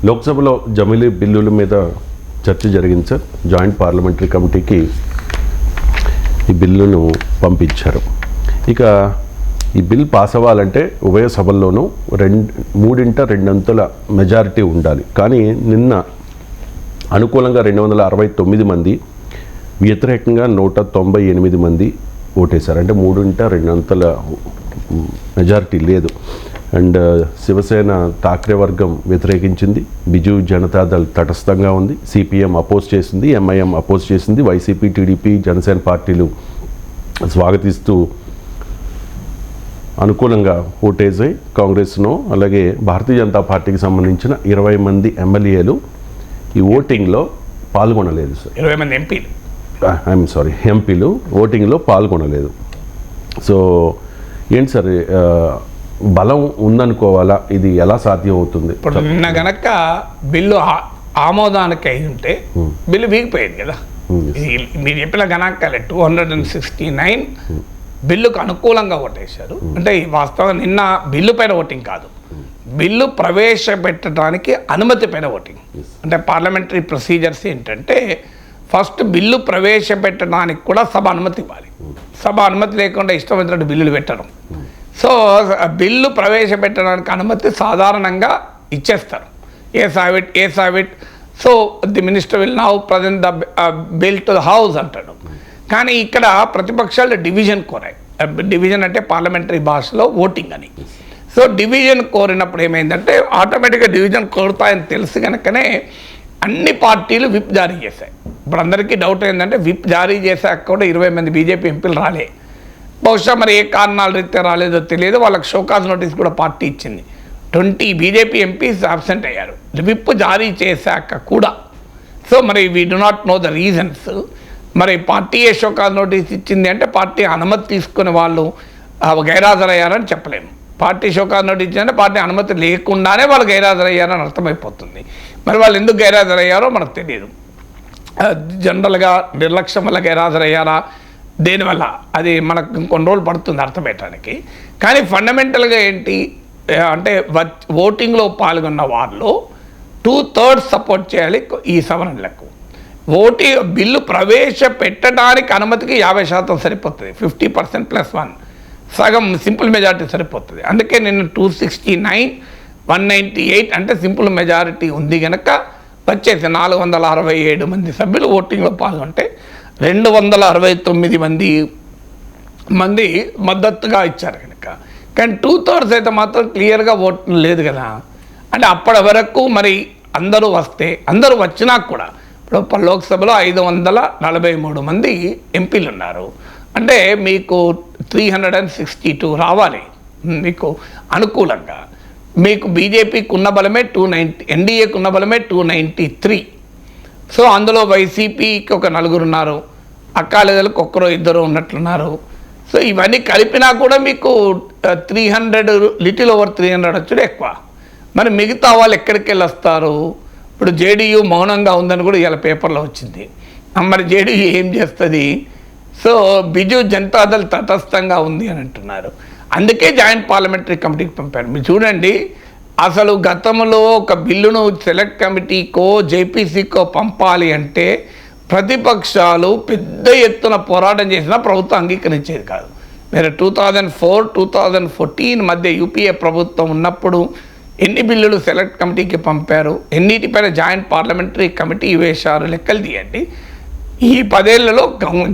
లోక్సభలో జమిలీ బిల్లుల మీద చర్చ జరిగింది సార్. జాయింట్ పార్లమెంటరీ కమిటీకి ఈ బిల్లును పంపించారు. ఇక ఈ బిల్ పాస్ అవ్వాలంటే ఉభయ సభల్లోనూ 3/2 మెజారిటీ ఉండాలి. కానీ నిన్న అనుకూలంగా 269 మంది, వ్యతిరేకంగా 198 మంది ఓటేశారు. అంటే 3/2 మెజారిటీ లేదు. అండ్ శివసేన ఠాక్రే వర్గం వ్యతిరేకించింది, బిజు జనతాదళ్ తటస్థంగా ఉంది, సిపిఎం అపోజ్ చేసింది, ఎంఐఎం అపోజ్ చేసింది, వైసీపీ, టీడీపీ, జనసేన పార్టీలు స్వాగతిస్తూ అనుకూలంగా ఓటేసాయి. కాంగ్రెస్ను అలాగే భారతీయ జనతా పార్టీకి సంబంధించిన 20 మంది ఎమ్మెల్యేలు ఈ ఓటింగ్లో పాల్గొనలేదు సార్. 20 మంది ఎంపీలు ఓటింగ్లో పాల్గొనలేదు. సో ఏంటి సార్, బలం ఉందనుకోవాలా? ఇది ఎలా సాధ్యం అవుతుంది? ఇప్పుడు నిన్న గనక బిల్లు ఆమోదానికి అయి ఉంటే బిల్లు వీగిపోయేది కదా. మీరు చెప్పిన గణాంకాలే 269 బిల్లుకు అనుకూలంగా ఓటేశారు. అంటే వాస్తవంగా నిన్న బిల్లు పైన ఓటింగ్ కాదు, బిల్లు ప్రవేశపెట్టడానికి అనుమతి పైన ఓటింగ్. అంటే పార్లమెంటరీ ప్రొసీజర్స్ ఏంటంటే ఫస్ట్ బిల్లు ప్రవేశపెట్టడానికి కూడా సభ అనుమతి ఇవ్వాలి. సభ అనుమతి లేకుండా ఇష్టం వచ్చినట్టు బిల్లులు పెట్టడం. సో బిల్లు ప్రవేశపెట్టడానికి అనుమతి సాధారణంగా ఇచ్చేస్తారు. ఏ సావిట్ so the minister will now present the bill to the house అంటాడు. కానీ ఇక్కడ ప్రతిపక్షాలు డివిజన్ కోరాయి. డివిజన్ అంటే పార్లమెంటరీ భాషలో ఓటింగ్ అని. సో డివిజన్ కోరినప్పుడు ఏమైందంటే ఆటోమేటిక్గా డివిజన్ కోరుతాయని తెలిసి కనుకనే అన్ని పార్టీలు విప్ జారీ చేశాయి. ఇప్పుడు అందరికీ డౌట్ ఏంటంటే విప్ జారీ చేశాక కూడా 20 మంది బీజేపీ ఎంపీలు రాలే. బహుశా మరి ఏ కారణాల రీత్యా రాలేదో తెలియదు. వాళ్ళకి షోకాజ్ నోటీస్ కూడా పార్టీ ఇచ్చింది. 20 బీజేపీ ఎంపీస్ అబ్సెంట్ అయ్యారు విప్ జారీ చేశాక కూడా. సో మరి we do not know the reasons. మరి పార్టీ ఏ షోకాజ్ నోటీస్ ఇచ్చింది అంటే పార్టీ అనుమతి తీసుకునే వాళ్ళు గైరాజరయ్యారని చెప్పలేము. పార్టీ షోకాజ్ నోటీస్ ఇచ్చిందంటే పార్టీ అనుమతి లేకుండానే వాళ్ళు గైరాజరయ్యారని అర్థమైపోతుంది. మరి వాళ్ళు ఎందుకు గైరాజరయ్యారో మనకు తెలియదు. జనరల్గా నిర్లక్ష్యం వల్ల గైరాజరయ్యారా, దేనివల్ల అది మనకు కొన్ని రోజులు పడుతుంది అర్థమయ్యటానికి. కానీ ఫండమెంటల్గా ఏంటి అంటే ఓటింగ్లో పాల్గొన్న వాళ్ళు 2/3 సపోర్ట్ చేయాలి ఈ సవరణలకు. బిల్లు ప్రవేశపెట్టడానికి అనుమతికి 50% సరిపోతుంది. 50% + 1 సగం సింపుల్ మెజారిటీ సరిపోతుంది. అందుకే నేను 269, 198 అంటే సింపుల్ మెజారిటీ ఉంది కనుక వచ్చేసి 467 మంది సభ్యులు ఓటింగ్లో పాల్గొంటే 269 మంది మద్దతుగా ఇచ్చారు కనుక. కానీ 2/3 అయితే మాత్రం క్లియర్గా ఓటు లేదు కదా. అంటే అప్పటి వరకు మరి అందరూ వచ్చినా కూడా ఇప్పుడు లోక్సభలో 543 మంది ఎంపీలు ఉన్నారు. అంటే మీకు 362 రావాలి మీకు అనుకూలంగా. మీకు బీజేపీకి ఉన్న బలమే 290, ఎన్డీఏకి ఉన్న బలమే 293. సో అందులో వైసీపీకి ఒక 4 ఉన్నారు, అక్కాలేదలకు 1-2 ఉన్నట్లున్నారు. సో ఇవన్నీ కలిపినా కూడా మీకు 300, లిటిల్ ఓవర్ 300 వచ్చుడు ఎక్కువ. మరి మిగతా వాళ్ళు ఎక్కడికి వెళ్ళి వస్తారు? ఇప్పుడు జేడీయూ మౌనంగా ఉందని కూడా ఇలా పేపర్లో వచ్చింది. మరి జేడీయూ ఏం చేస్తుంది? సో బిజు జనతాదళ్ తటస్థంగా ఉంది అని అంటున్నారు. అందుకే జాయింట్ పార్లమెంటరీ కమిటీకి పంపారు. మీరు చూడండి, అసలు గతంలో ఒక బిల్లును సెలెక్ట్ కమిటీకో జేపీసీకో పంపాలి అంటే ప్రతిపక్షాలు పెద్ద ఎత్తున పోరాటం చేసినా ప్రభుత్వం అంగీకరించేది కాదు. మీరు 2004-2014 మధ్య యూపీఏ ప్రభుత్వం ఉన్నప్పుడు ఎన్ని బిల్లులు సెలెక్ట్ కమిటీకి పంపారు, ఎన్నిటిపైన జాయింట్ పార్లమెంటరీ కమిటీ వేశారు, లెక్కలు తీయండి. ఈ 10 ఏళ్లలో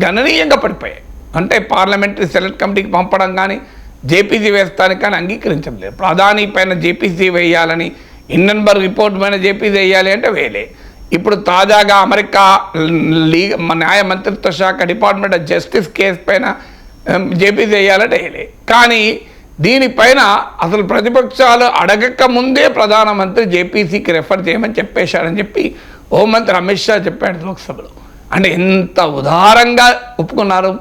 గణనీయంగా పడిపోయాయి. అంటే పార్లమెంటరీ సెలెక్ట్ కమిటీకి పంపడం కానీ జేపీసీ వేస్తానికి కానీ అంగీకరించలేదు. ప్రధాని పైన జేపీసీ వేయాలని, హిండెన్బర్గ్ రిపోర్ట్ పైన జేపీసీ వేయాలి అంటే వేయలే. ఇప్పుడు తాజాగా అమెరికా న్యాయ మంత్రిత్వ శాఖ డిపార్ట్మెంట్ ఆఫ్ జస్టిస్ కేసు పైన జేపీసీ వేయాలంటే వేయలే. కానీ దీనిపైన అసలు ప్రతిపక్షాలు అడగక ముందే ప్రధానమంత్రి జేపీసీకి రెఫర్ చేయమని చెప్పేశారని చెప్పి హోంమంత్రి అమిత్ షా చెప్పాడు లోక్సభలో. అంటే ఎంత ఉదారంగా ఒప్పుకున్నారు.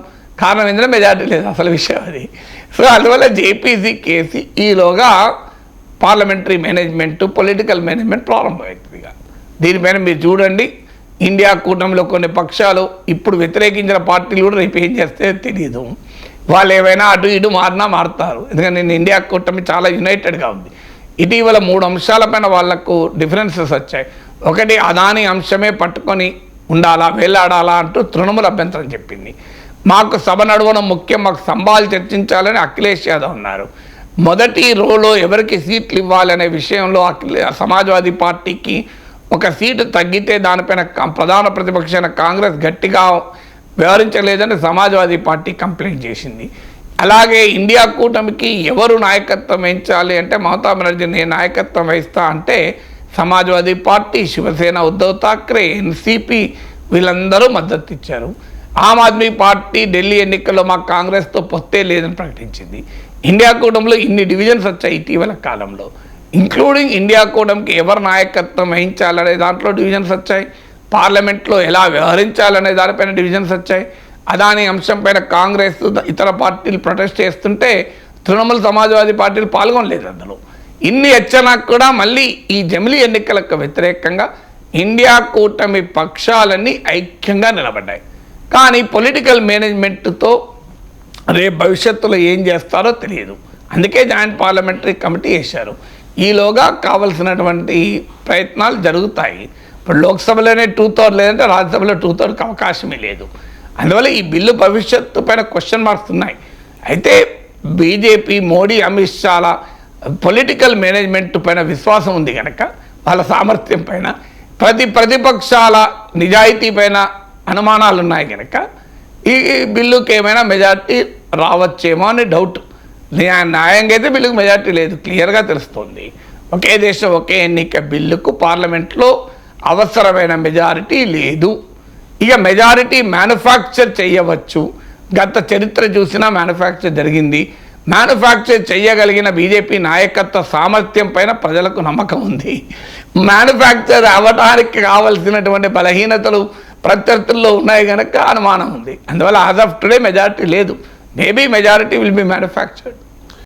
కారణం ఏంటంటే మెజారిటీ లేదు, అసలు విషయం అది. సో అందువల్ల జేపీసీ కేసు ఈలోగా పార్లమెంటరీ మేనేజ్మెంట్, పొలిటికల్ మేనేజ్మెంట్ ప్రారంభమవుతుంది. దీనిపైన మీరు చూడండి, ఇండియా కూటమిలో కొన్ని పక్షాలు ఇప్పుడు వ్యతిరేకించిన పార్టీలు కూడా రేపు ఏం చేస్తే తెలియదు. వాళ్ళు ఏమైనా అటు ఇటు మారుతారు. ఎందుకంటే నేను ఇండియా కూటమి చాలా యునైటెడ్గా ఉంది. ఇటీవల 3 అంశాలపైన వాళ్లకు డిఫరెన్సెస్ వచ్చాయి. ఒకటి, అదాని అంశమే పట్టుకొని ఉండాలా, వేలాడాలా అంటూ తృణమూల్ అభ్యంతరం చెప్పింది. మాకు సభ నడవడం ముఖ్యం, మాకు సంభాలు చర్చించాలని అఖిలేష్ యాదవ్ అన్నారు. మొదటి రోలో ఎవరికి సీట్లు ఇవ్వాలనే విషయంలో సమాజ్వాదీ పార్టీకి ఒక సీటు తగ్గితే దానిపైన ప్రధాన ప్రతిపక్షమైన కాంగ్రెస్ గట్టిగా వ్యవహరించలేదని సమాజ్వాదీ పార్టీ కంప్లైంట్ చేసింది. అలాగే ఇండియా కూటమికి ఎవరు నాయకత్వం వహించాలి అంటే మమతా బెనర్జీ నేను నాయకత్వం వహిస్తా అంటే సమాజ్వాదీ పార్టీ, శివసేన, ఉద్ధవ్ ఠాక్రే, ఎన్సీపీ వీళ్ళందరూ మద్దతు ఇచ్చారు. ఆమ్ ఆద్మీ పార్టీ ఢిల్లీ ఎన్నికల్లో మాకు కాంగ్రెస్తో పొత్తే లేదని ప్రకటించింది. ఇండియా కూటమిలో ఇన్ని డివిజన్స్ వచ్చాయి ఇటీవల కాలంలో, ఇంక్లూడింగ్ ఇండియా కూటమికి ఎవరు నాయకత్వం వహించాలనే దాంట్లో డివిజన్స్ వచ్చాయి. పార్లమెంట్లో ఎలా వ్యవహరించాలనే దానిపైన డివిజన్స్ వచ్చాయి. అదాని అంశంపైన కాంగ్రెస్ ఇతర పార్టీలు ప్రొటెస్ట్ చేస్తుంటే తృణమూల్, సమాజ్వాదీ పార్టీలు పాల్గొనలేదు అందులో. ఇన్ని హెచ్చరికలకు కూడా మళ్ళీ ఈ జమిలీ ఎన్నికలకు వ్యతిరేకంగా ఇండియా కూటమి పక్షాలన్నీ ఐక్యంగా నిలబడ్డాయి. కానీ పొలిటికల్ మేనేజ్మెంట్తో రేపు భవిష్యత్తులో ఏం చేస్తారో తెలియదు. అందుకే జాయింట్ పార్లమెంటరీ కమిటీ వేశారు. ఈలోగా కావలసినటువంటి ప్రయత్నాలు జరుగుతాయి. ఇప్పుడు లోక్సభలోనే 2/3 లేదంటే రాజ్యసభలో 2/3 అవకాశమే లేదు. అందువల్ల ఈ బిల్లు భవిష్యత్తు పైన క్వశ్చన్ మార్క్స్ ఉన్నాయి. అయితే బీజేపీ, మోడీ, అమిత్ షాల పొలిటికల్ మేనేజ్మెంట్ పైన విశ్వాసం ఉంది కనుక, వాళ్ళ సామర్థ్యం పైన, ప్రతిపక్షాల నిజాయితీ పైన అనుమానాలు ఉన్నాయి కనుక ఈ బిల్లుకి ఏమైనా మెజార్టీ రావచ్చేమో అని డౌట్. న్యాయంగా అయితే బిల్లుకు మెజార్టీ లేదు, క్లియర్గా తెలుస్తుంది. ఒకే దేశం ఒకే ఎన్నిక బిల్లుకు పార్లమెంట్లో అవసరమైన మెజారిటీ లేదు. ఇక మెజారిటీ మ్యానుఫ్యాక్చర్ చేయవచ్చు. గత చరిత్ర చూసినా మ్యానుఫ్యాక్చర్ జరిగింది. మ్యానుఫ్యాక్చర్ చేయగలిగిన బీజేపీ నాయకత్వ సామర్థ్యం పైన ప్రజలకు నమ్మకం ఉంది. మ్యానుఫ్యాక్చర్ అవ్వడానికి కావలసినటువంటి బలహీనతలు ప్రత్యర్థుల్లో ఉన్నాయి కనుక అనుమానం ఉంది. అందువల్ల యాజ్ ఆఫ్ టుడే మెజారిటీ లేదు. Maybe majority will be manufactured.